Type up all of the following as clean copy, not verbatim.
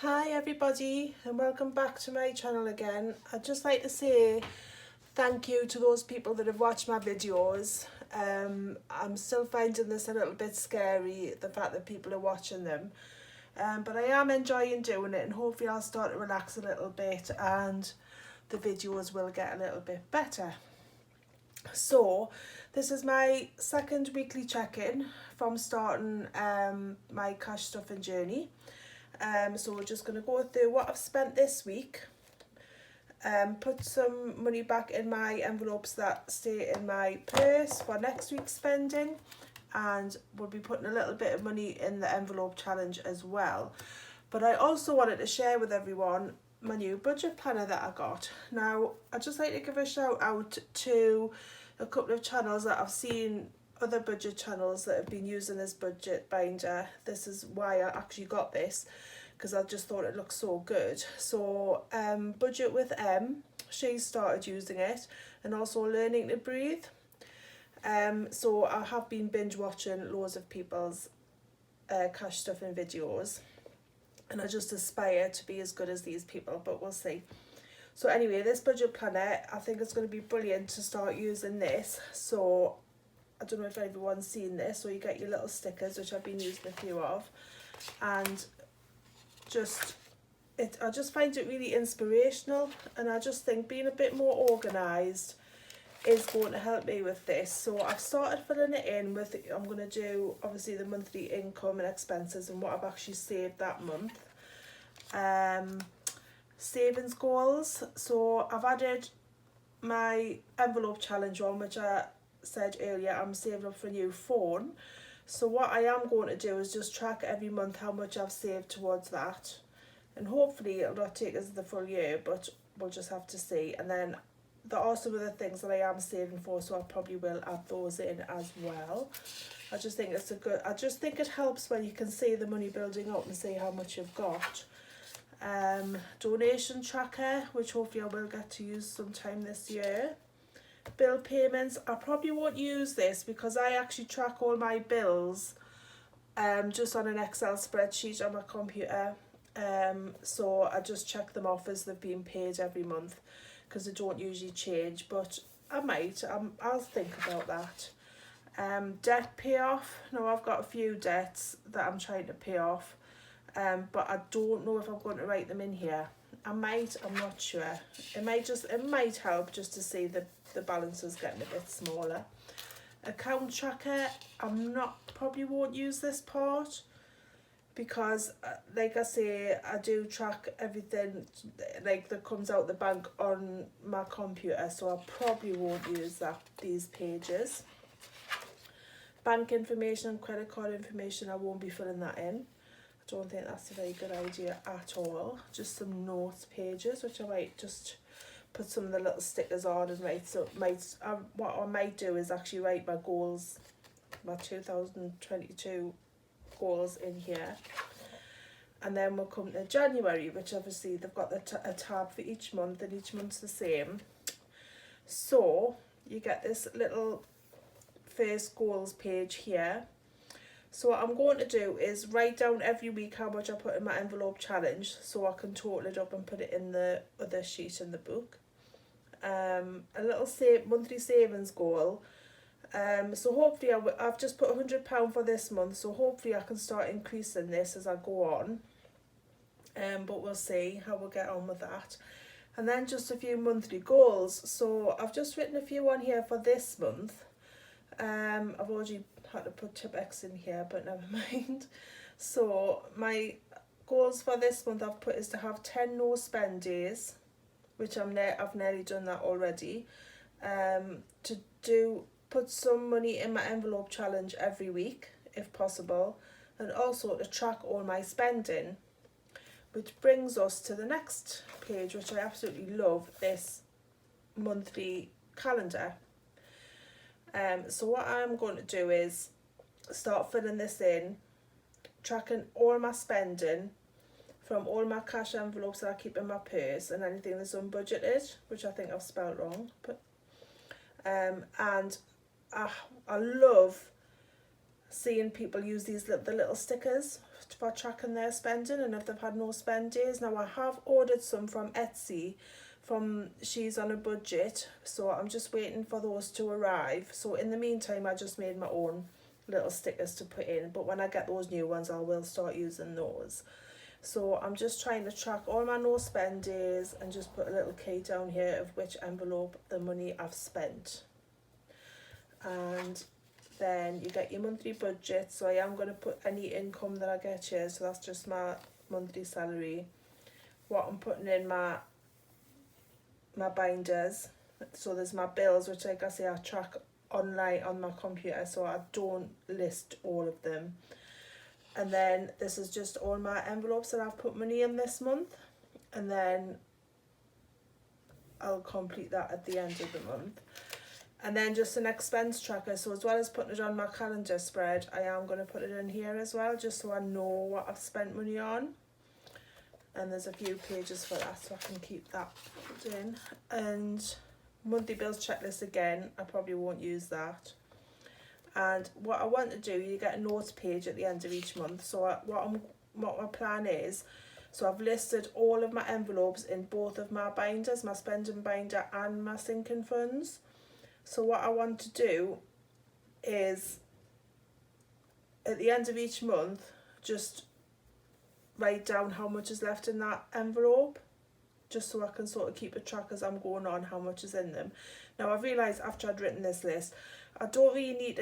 Hi everybody and welcome back to my channel again. I'd just like to say thank you to those people that have watched my videos. I'm still finding this a little bit scary, the fact that people are watching them. But I am enjoying doing it and hopefully I'll start to relax a little bit and the videos will get a little bit better. So this is my second weekly check-in from starting my cash stuffing journey. So we're just going to go through what I've spent this week, put some money back in my envelopes that stay in my purse for next week's spending, and we'll be putting a little bit of money in the envelope challenge as well. But I also wanted to share with everyone my new budget planner that I got. Now, I'd just like to give a shout out to a couple of channels that I've seen, other budget channels that have been using this budget binder. This is why I actually got this, because I just thought it looked so good. So Budget with M, she started using it, and also Learning to Breathe. So I have been binge watching loads of people's cash stuffing videos, and I just aspire to be as good as these people, but we'll see. So anyway, this budget planner, I think it's going to be brilliant to start using this. So I don't know if everyone's seen this, so you get your little stickers, which I've been using a few of, and I just find it really inspirational, and I just think being a bit more organised is going to help me with this. So I've started filling it in with, I'm going to do obviously the monthly income and expenses and what I've actually saved that month. Savings goals, so I've added my envelope challenge on, which I said earlier I'm saving up for a new phone. So what I am going to do is just track every month how much I've saved towards that, and hopefully it'll not take us the full year, but we'll just have to see. And then there are some other things that I am saving for, so I probably will add those in as well. I just think it helps when you can see the money building up and see how much you've got. Donation tracker, which hopefully I will get to use sometime this year. Bill payments, I probably won't use this because I actually track all my bills just on an Excel spreadsheet on my computer. So I just check them off as they've been paid every month, because they don't usually change, but I might. I'll think about that. Debt payoff. Now I've got a few debts that I'm trying to pay off, but I don't know if I'm going to write them in here. I might, I'm not sure. It might help just to see the balances getting a bit smaller. Account tracker, probably won't use this part, because like I say, I do track everything like that comes out the bank on my computer, so I probably won't use these pages. Bank information and credit card information, I won't be filling that in. I don't think that's a very good idea at all. Just some notes pages, which I might just put some of the little stickers on and write. So what I might do is actually write my goals, my 2022 goals in here. And then we'll come to January, which obviously they've got a tab for each month, and each month's the same. So you get this little first goals page here. So what I'm going to do is write down every week how much I put in my envelope challenge, so I can total it up and put it in the other sheet in the book. A little monthly savings goal. So hopefully I've just put £100 for this month, so hopefully I can start increasing this as I go on. But we'll see how we'll get on with that. And then just a few monthly goals. So I've just written a few on here for this month. I've already had to put Tipp-Ex in here, but never mind. So my goals for this month I've put is to have 10 no spend days, which I've nearly done that already. To put some money in my envelope challenge every week if possible, and also to track all my spending, which brings us to the next page, which I absolutely love, this monthly calendar. So what I'm going to do is start filling this in, tracking all my spending from all my cash envelopes that I keep in my purse and anything that's unbudgeted, which I think I've spelled wrong. But and I love seeing people use the little stickers for tracking their spending and if they've had no spend days. Now I have ordered some from Etsy from She's on a Budget, so I'm just waiting for those to arrive. So in the meantime I just made my own little stickers to put in, but when I get those new ones I will start using those. So I'm just trying to track all my no spend days and just put a little key down here of which envelope the money I've spent. And then you get your monthly budget, so I am going to put any income that I get here, so that's just my monthly salary, what I'm putting in my binders. So there's my bills, which like I say I track online on my computer, so I don't list all of them. And then this is just all my envelopes that I've put money in this month, and then I'll complete that at the end of the month. And then just an expense tracker, so as well as putting it on my calendar spread, I am going to put it in here as well, just so I know what I've spent money on. And there's a few pages for that, so I can keep that put in. And monthly bills checklist again, I probably won't use that. And what I want to do, you get a notes page at the end of each month. So what my plan is, so I've listed all of my envelopes in both of my binders, my spending binder and my sinking funds. So what I want to do is at the end of each month, just write down how much is left in that envelope, just so I can sort of keep a track as I'm going on how much is in them. Now I've realised after I'd written this list, I don't really need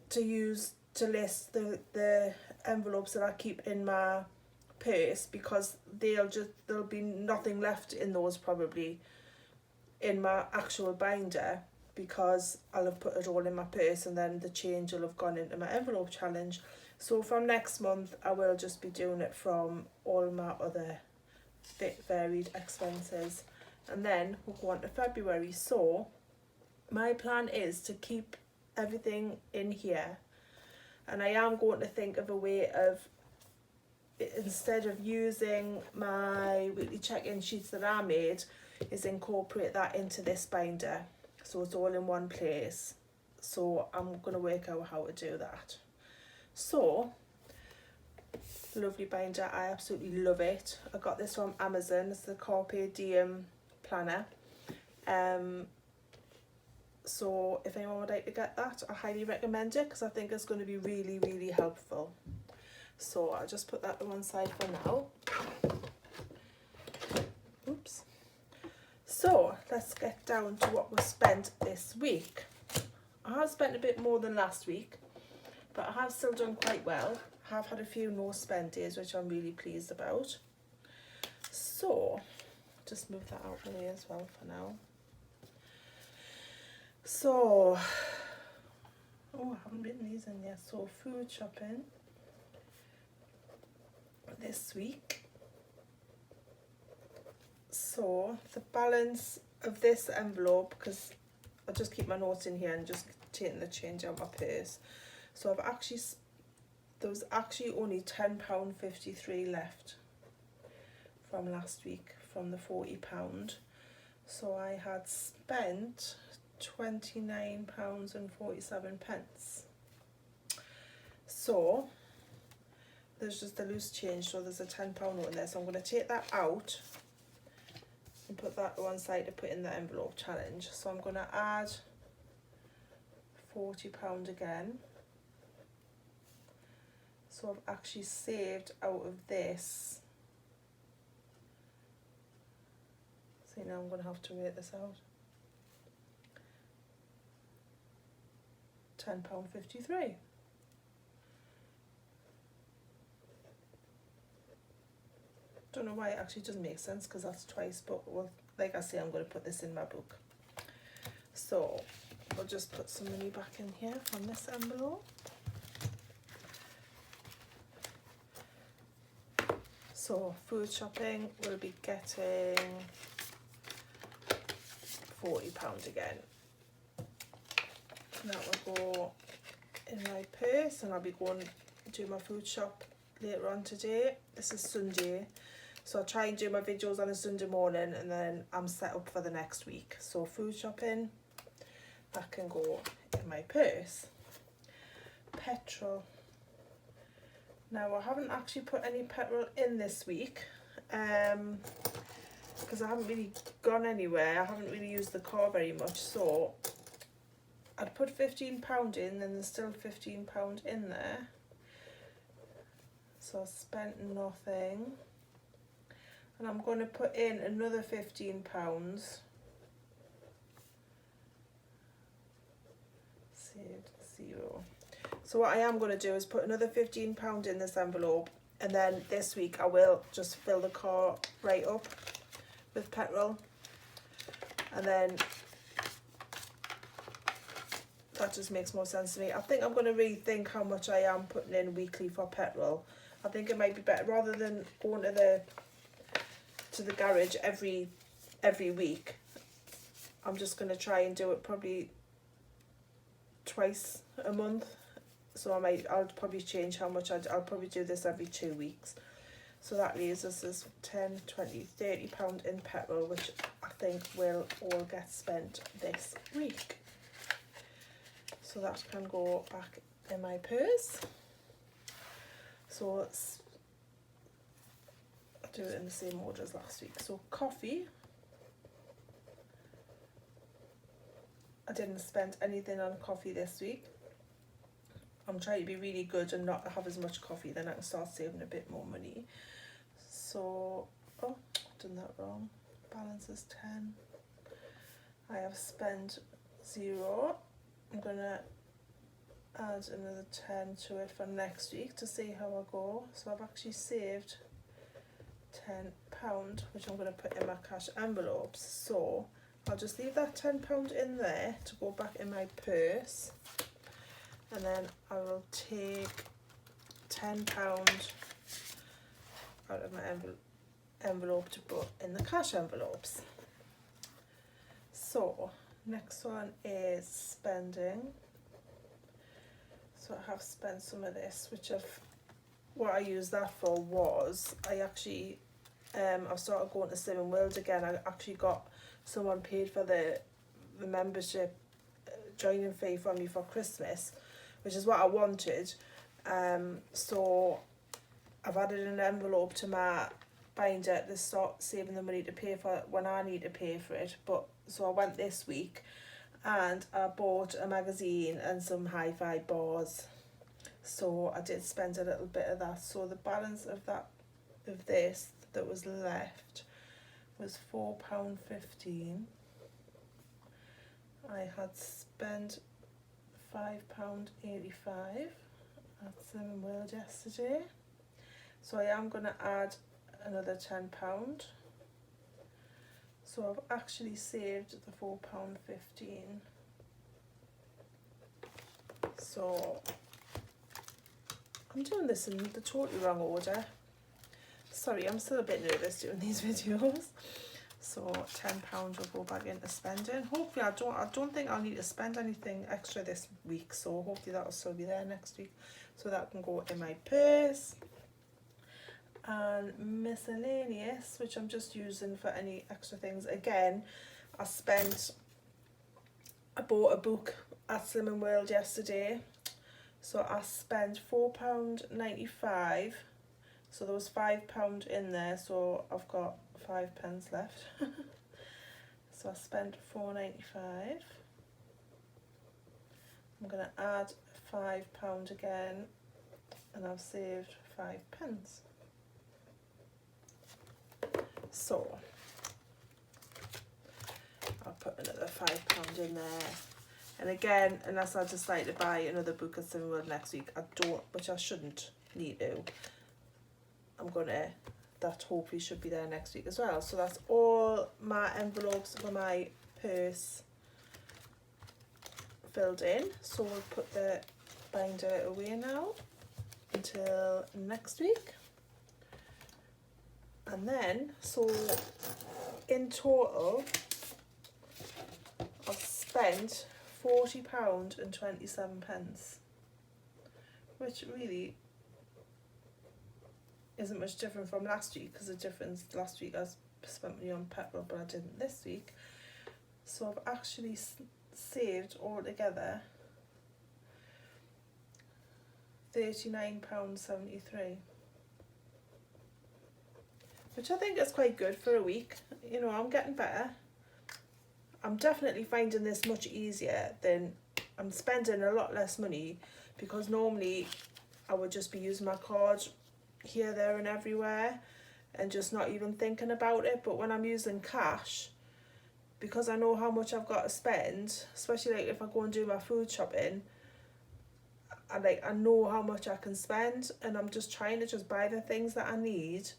to list the envelopes that I keep in my purse, because there'll be nothing left in those probably in my actual binder, because I'll have put it all in my purse and then the change will have gone into my envelope challenge. So from next month I will just be doing it from all my other varied expenses. And then we'll go on to February. So my plan is to keep everything in here, and I am going to think of a way of, instead of using my weekly check-in sheets that I made, is incorporate that into this binder, so it's all in one place. So I'm going to work out how to do that. So lovely binder, I absolutely love it. I got this from Amazon. It's the Carpe Diem planner. So if anyone would like to get that, I highly recommend it, because I think it's going to be really, really helpful. So I'll just put that to one side for now. Oops. So let's get down to what was spent this week. I have spent a bit more than last week, but I have still done quite well. I have had a few no spend days, which I'm really pleased about. So just move that out of the way as well for now. So, oh, I haven't written these in yet. So food shopping this week. So the balance of this envelope, because I'll just keep my notes in here and just taking the change out of my purse. So there was actually only £10.53 left from last week from the £40. So I had spent £29.47. So there's just a loose change, so there's a £10 note in there, so I'm going to take that out and put that to one side to put in the envelope challenge. So I'm going to add £40 again. So I've actually saved out of this. See, now I'm going to have to work this out. £10.53. Don't know why it actually doesn't make sense, because that's twice, but well, like I say, I'm going to put this in my book. So I'll just put some money back in here from this envelope. So food shopping, we'll be getting £40 again. That will go in my purse, and I'll be going to do my food shop later on today. This is Sunday, so I'll try and do my videos on a Sunday morning, and then I'm set up for the next week. So food shopping, that can go in my purse. Petrol, Now I haven't actually put any petrol in this week because I haven't really gone anywhere. I haven't really used the car very much, so I'd put £15 in and there's still £15 in there. So I spent nothing. And I'm going to put in another £15. Saved 0. So what I am going to do is put another £15 in this envelope, and then this week I will just fill the car right up with petrol, and then that just makes more sense to me. I think I'm going to rethink how much I am putting in weekly for petrol. I think it might be better rather than going to the garage every week. I'm just going to try and do it probably twice a month. So I'll probably change how much I'll probably do this every 2 weeks. So that leaves us as 10, 20, £30 in petrol, which I think will all get spent this week. So that can go back in my purse. So I'll do it in the same order as last week. So coffee. I didn't spend anything on coffee this week. I'm trying to be really good and not have as much coffee, then I can start saving a bit more money. So, oh, I've done that wrong. Balance is 10. I have spent 0. I'm going to add another 10 to it for next week to see how I go. So I've actually saved £10, which I'm going to put in my cash envelopes. So I'll just leave that £10 in there to go back in my purse. And then I will take £10 out of my envelope to put in the cash envelopes. So next one is spending. So I have spent some of this, what I used that for was I actually I've started going to Slimming World again. I actually got someone paid for the membership joining fee for me for Christmas, which is what I wanted. So I've added an envelope to my binder to start saving the money to pay for it when I need to pay for it. But so I went this week and I bought a magazine and some hi-fi bars. So I did spend a little bit of that. So the balance of this that was left was £4.15. I had spent £5.85 at Slimming World yesterday. So I am going to add another £10. So I've actually saved the £4.15. So I'm doing this in the totally wrong order. Sorry, I'm still a bit nervous doing these videos. So £10 will go back into spending. Hopefully I don't think I'll need to spend anything extra this week. So hopefully that'll still be there next week. So that can go in my purse. And miscellaneous, which I'm just using for any extra things. Again, I bought a book at Slimming World yesterday. So I spent £4.95. So there was £5 in there, so I've got 5p left. So I spent £4.95. I'm going to add £5 again, and I've saved 5p. So I'll put another £5 in there. And again, unless I decide to buy another book at Slimming World next week, which I shouldn't need to. That hopefully should be there next week as well. So that's all my envelopes for my purse filled in. So we'll put the binder away now until next week. And then, so in total, I've spent £40.27, which really isn't much different from last week, because the difference last week I spent money on petrol, but I didn't this week. So I've actually saved altogether £39.73, which I think is quite good for a week. You know, I'm getting better. I'm definitely finding this much easier than, I'm spending a lot less money, because normally I would just be using my card here, there and everywhere and just not even thinking about it. But when I'm using cash, because I know how much I've got to spend, especially like if I go and do my food shopping, I know how much I can spend, and I'm just trying to just buy the things that I need,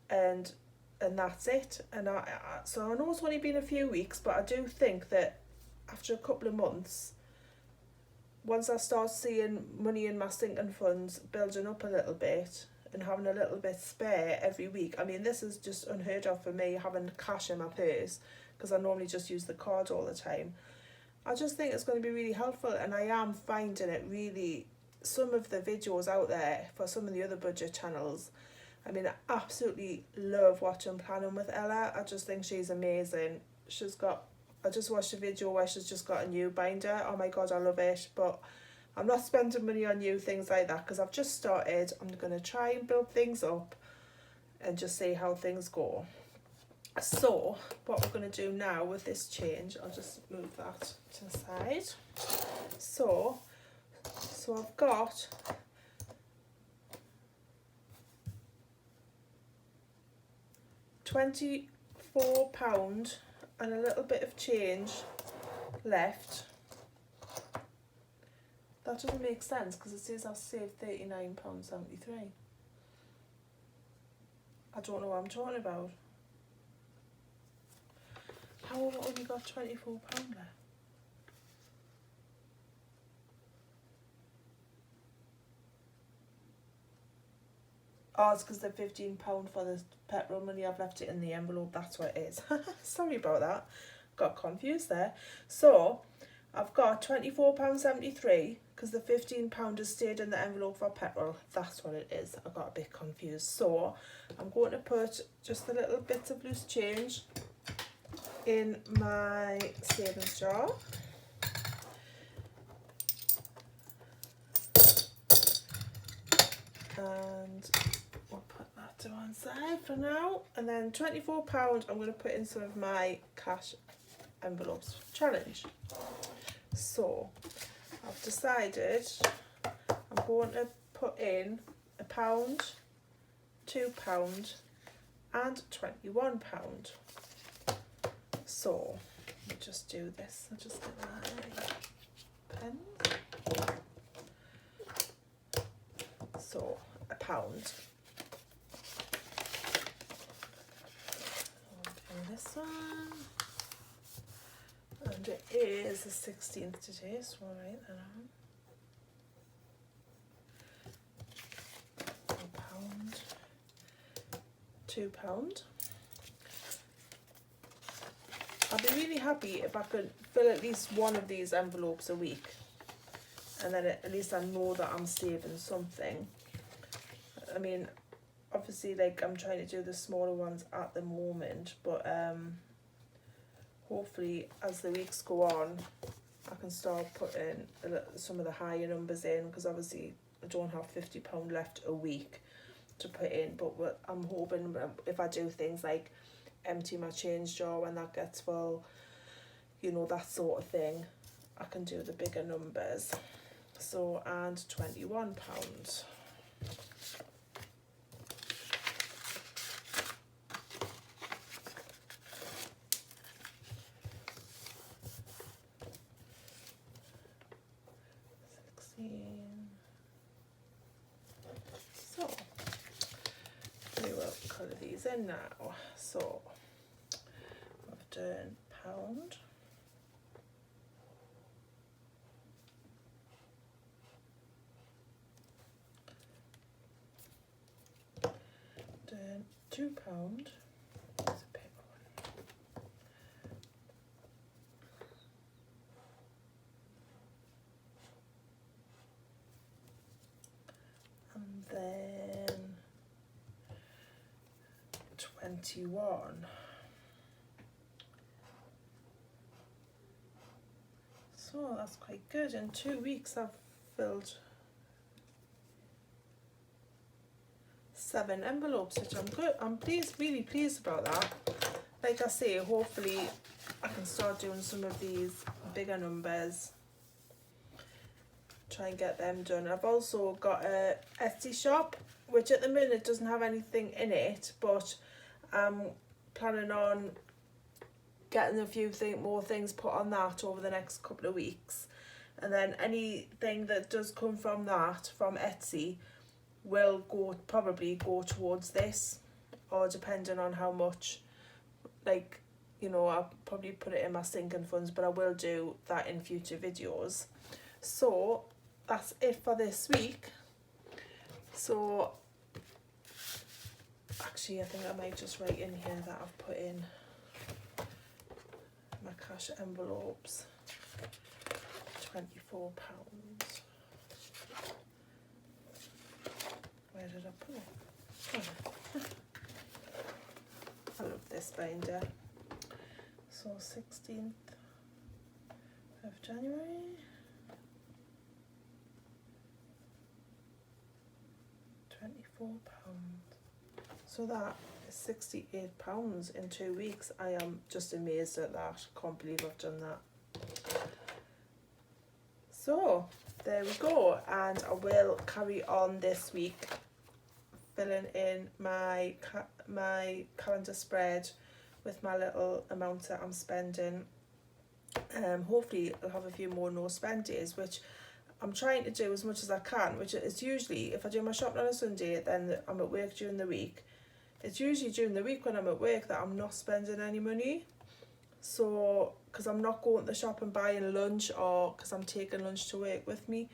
and that's it. And so I know it's only been a few weeks, but I do think that after a couple of months, once I start seeing money in my sinking funds building up a little bit and having a little bit spare every week, I mean, this is just unheard of for me, having cash in my purse, because I normally just use the card all the time. I just think it's going to be really helpful, and I am finding it really, some of the videos out there for some of the other budget channels, I mean, I absolutely love watching Planning with Ella. I just think she's amazing. I just watched a video where she's just got a new binder. Oh my god, I love it. But I'm not spending money on new things like that, because I've just started. I'm going to try and build things up and just see how things go. So what we're going to do now with this change, I'll just move that to the side. So I've got £24 and a little bit of change left. That doesn't make sense, because it says I've saved £39.73. I don't know what I'm talking about. How have I only got £24 left? Oh, it's because the £15 for the petrol money, I've left it in the envelope, that's what it is. Sorry about that, got confused there. So I've got £24.73 because the £15 has stayed in the envelope for petrol, that's what it is. I got a bit confused. So I'm going to put just a little bits of loose change in my savings jar. And we'll put that to one side for now. And then £24 I'm going to put in some of my cash envelopes challenge. So I've decided I'm going to put in £1, £2 and £21. So let me just do this. I'll just get my pen. So £1. Open this one. And it is the 16th today, so I'll write that on. £1, £2. I'd be really happy if I could fill at least one of these envelopes a week, and then at least I know that I'm saving something. I mean, obviously, like, I'm trying to do the smaller ones at the moment, but hopefully as the weeks go on I can start putting some of the higher numbers in, because obviously I don't have £50 left a week to put in. But I'm hoping if I do things like empty my change jar when that gets full, you know, that sort of thing, I can do the bigger numbers. So, and £21. So we will colour these in now. So I've done £1, done £2. There's a paper one. And then 21. So that's quite good. In 2 weeks I've filled 7 envelopes, which I'm pleased, really pleased about that. Like I say, hopefully I can start doing some of these bigger numbers, try and get them done. I've also got a Etsy shop, which at the minute doesn't have anything in it, but I'm planning on getting a few more things put on that over the next couple of weeks, and then anything that does come from that, from Etsy, will probably go towards this, or depending on how much, like, you know, I'll probably put it in my sinking funds, but I will do that in future videos. So that's it for this week. So actually I think I might just write in here that I've put in my cash envelopes, £24. Where did I put it? Oh. I love this binder. So 16th of January. £24. So that is £68 in 2 weeks. I am just amazed at that. Can't believe I've done that. So there we go, and I will carry on this week filling in my calendar spread with my little amount that I'm spending. Hopefully I'll have a few more no spend days, which I'm trying to do as much as I can, which is usually, if I do my shopping on a Sunday, then I'm at work during the week. It's usually during the week when I'm at work that I'm not spending any money. So, because I'm not going to the shop and buying lunch, or because I'm taking lunch to work with me,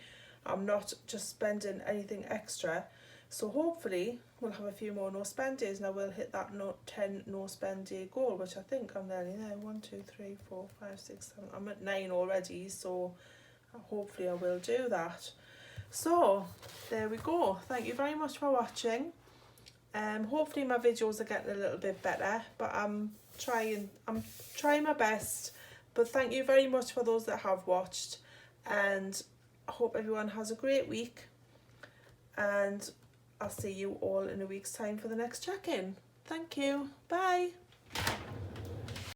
I'm not just spending anything extra. So hopefully we'll have a few more no spend days, and I will hit that 10 no spend day goal, which I think I'm nearly there. 1, 2, 3, 4, 5, 6, 7. I'm at 9 already, so hopefully I will do that. So there we go. Thank you very much for watching. Hopefully my videos are getting a little bit better, but I'm trying my best. But thank you very much for those that have watched, and I hope everyone has a great week, and I'll see you all in a week's time for the next check-in. Thank you. Bye.